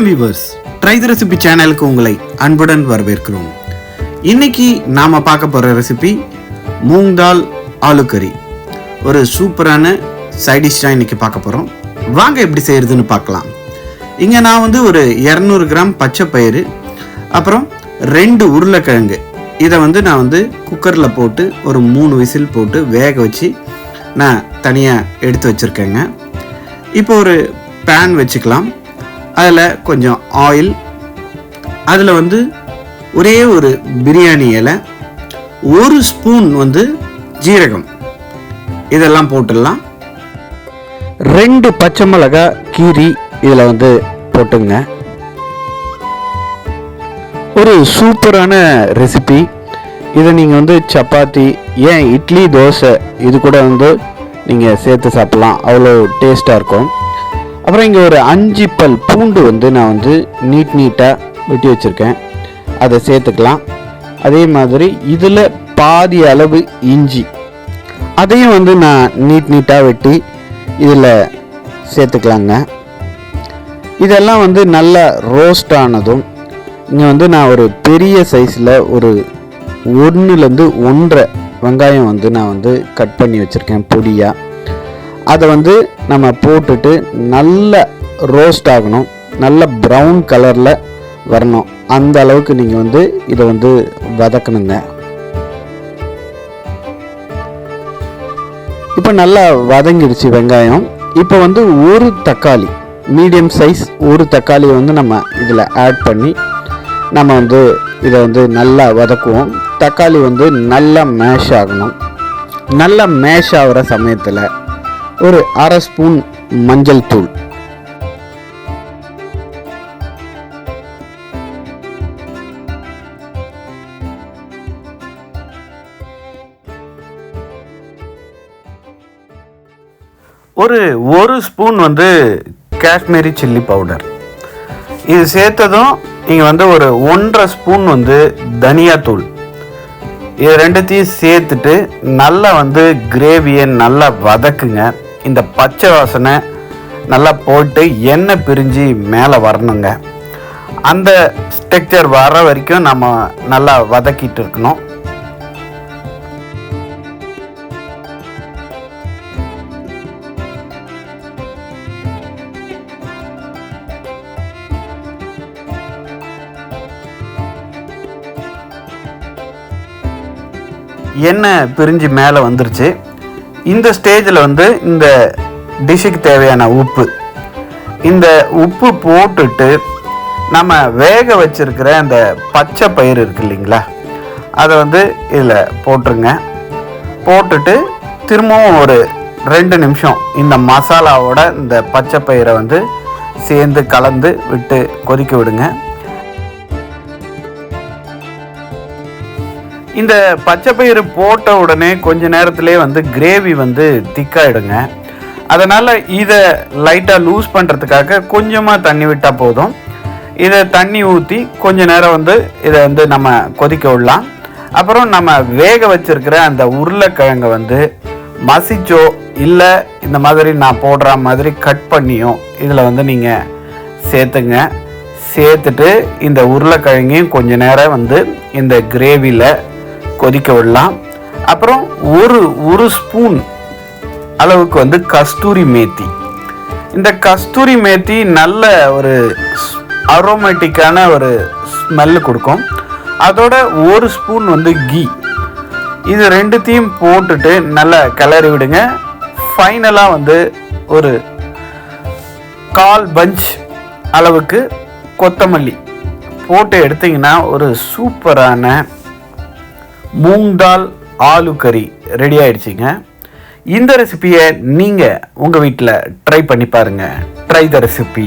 வணக்கம் viewers, try தி recipe சேனலுக்கு உங்களை அன்புடன் வரவேற்கிறோம். இன்னைக்கு நாம பார்க்க போற ரெசிபி மூங் தால் ஆலு கறி. ஒரு சூப்பரான சைட் டிஷ் தான் இன்னைக்கு பார்க்க போறோம். வாங்க எப்படி செய்யறதுன்னு பார்க்கலாம். இங்க நான் ஒரு 200 கிராம் பச்சை பயிறு, அப்புறம் 2 உருளைக்கிழங்கு, இதை நான் குக்கரில் போட்டு ஒரு 3 விசில் போட்டு வேக வச்சு நான் தனியாக எடுத்து வச்சுருக்கேங்க. இப்போ ஒரு பேன் வச்சுக்கலாம். அதில் கொஞ்சம் ஆயில், அதில் ஒரே ஒரு பிரியாணி இலை, 1 ஸ்பூன் ஜீரகம், இதெல்லாம் போட்டுடலாம். 2 பச்சை மிளகாய் கீரி இதில் போட்டுங்க. ஒரு சூப்பரான ரெசிபி. இதை நீங்கள் சப்பாத்தி, ஏன் இட்லி, தோசை இது கூட நீங்கள் சேர்த்து சாப்பிட்லாம். அவ்வளோ டேஸ்ட்டாக இருக்கும். அப்புறம் இங்கே ஒரு 5 பல் பூண்டு நான் நீட்டாக வெட்டி வச்சுருக்கேன். அதை சேர்த்துக்கலாம். அதே மாதிரி இதில் பாதி அளவு இஞ்சி, அதையும் நான் நீட்டாக வெட்டி இதில் சேர்த்துக்கலாங்க. இதெல்லாம் நல்லா ரோஸ்ட் ஆனதும் இங்கே நான் ஒரு பெரிய சைஸில் ஒரு 1லேருந்து 1.5 வெங்காயம் நான் கட் பண்ணி வச்சுருக்கேன் பொடியாக. அதை நம்ம போட்டுட்டு நல்லா ரோஸ்ட் ஆகணும், நல்ல ப்ரௌன் கலரில் வரணும். அந்த அளவுக்கு நீங்கள் இதை வதக்கணுங்க. இப்போ நல்லா வதங்கிடுச்சு வெங்காயம். இப்போ ஒரு தக்காளி, மீடியம் சைஸ் ஒரு தக்காளியை நம்ம இதில் ஆட் பண்ணி நம்ம இதை நல்லா வதக்குவோம். தக்காளி நல்லா மேஷ் ஆகணும். நல்லா மேஷ் ஆகிற சமயத்தில் ஒரு 1/2 ஸ்பூன் மஞ்சள் தூள், ஒரு ஸ்பூன் காஷ்மீரி சில்லி பவுடர். இது சேர்த்ததும் நீங்கள் ஒரு 1.5 ஸ்பூன் தனியாத்தூள், இது ரெண்டுத்தையும் சேர்த்துட்டு நல்லா கிரேவியை நல்லா வதக்குங்க. இந்த பச்சை வாசனை நல்லா போட்டு எண்ணெய் பிரிஞ்சு மேலே வரணுங்க. அந்த ஸ்ட்ரக்சர் வர வரைக்கும் நம்ம நல்லா வதக்கிட்டு இருக்கணும். எண்ணெய் பிரிஞ்சு மேலே வந்துருச்சு. இந்த ஸ்டேஜில் இந்த டிஷ்ஷுக்கு தேவையான உப்பு, இந்த உப்பு போட்டுட்டு நம்ம வேக வச்சிருக்கிற அந்த பச்சை பயிறு இருக்கு இல்லைங்களா, அதை இதில் போட்டுருங்க. போட்டுட்டு திரும்பவும் ஒரு 2 நிமிஷம் இந்த மசாலாவோட இந்த பச்சை பயிரை சேர்ந்து கலந்து விட்டு கொதிக்க விடுங்க. இந்த பச்சை பயிறு போட்ட உடனே கொஞ்ச நேரத்திலே கிரேவி திக்காயிடுங்க. அதனால் இதை லைட்டாக லூஸ் பண்ணுறதுக்காக கொஞ்சமாக தண்ணி விட்டால் போதும். இதை தண்ணி ஊற்றி கொஞ்ச நேரம் இதை நம்ம கொதிக்க விடலாம். அப்புறம் நம்ம வேக வச்சிருக்கிற அந்த உருளைக்கிழங்கை மசிச்சோ இல்லை இந்த மாதிரி நான் போடுற மாதிரி கட் பண்ணியும் இதில் நீங்கள் சேர்த்துங்க. சேர்த்துட்டு இந்த உருளைக்கிழங்கையும் கொஞ்ச நேரம் இந்த கிரேவியில் கொதிக்க விடலாம். அப்புறம் ஒரு ஸ்பூன் அளவுக்கு கஸ்தூரி மேத்தி. இந்த கஸ்தூரி மேத்தி நல்ல ஒரு அரோமேட்டிக்கான ஒரு ஸ்மெல்லு கொடுக்கும். அதோட 1 ஸ்பூன் கீ, இது ரெண்டுத்தையும் போட்டுட்டு நல்லா கிளறி விடுங்க. ஃபைனலாக ஒரு 1/4 பஞ்ச் அளவுக்கு கொத்தமல்லி போட்டு எடுத்திங்கன்னா ஒரு சூப்பரான மூங் தால் ஆலு கறி ரெடி ஆயிடுச்சுங்க. இந்த ரெசிபியை நீங்கள் உங்கள் வீட்டில் ட்ரை பண்ணி பாருங்கள். ட்ரை த ரெசிபி.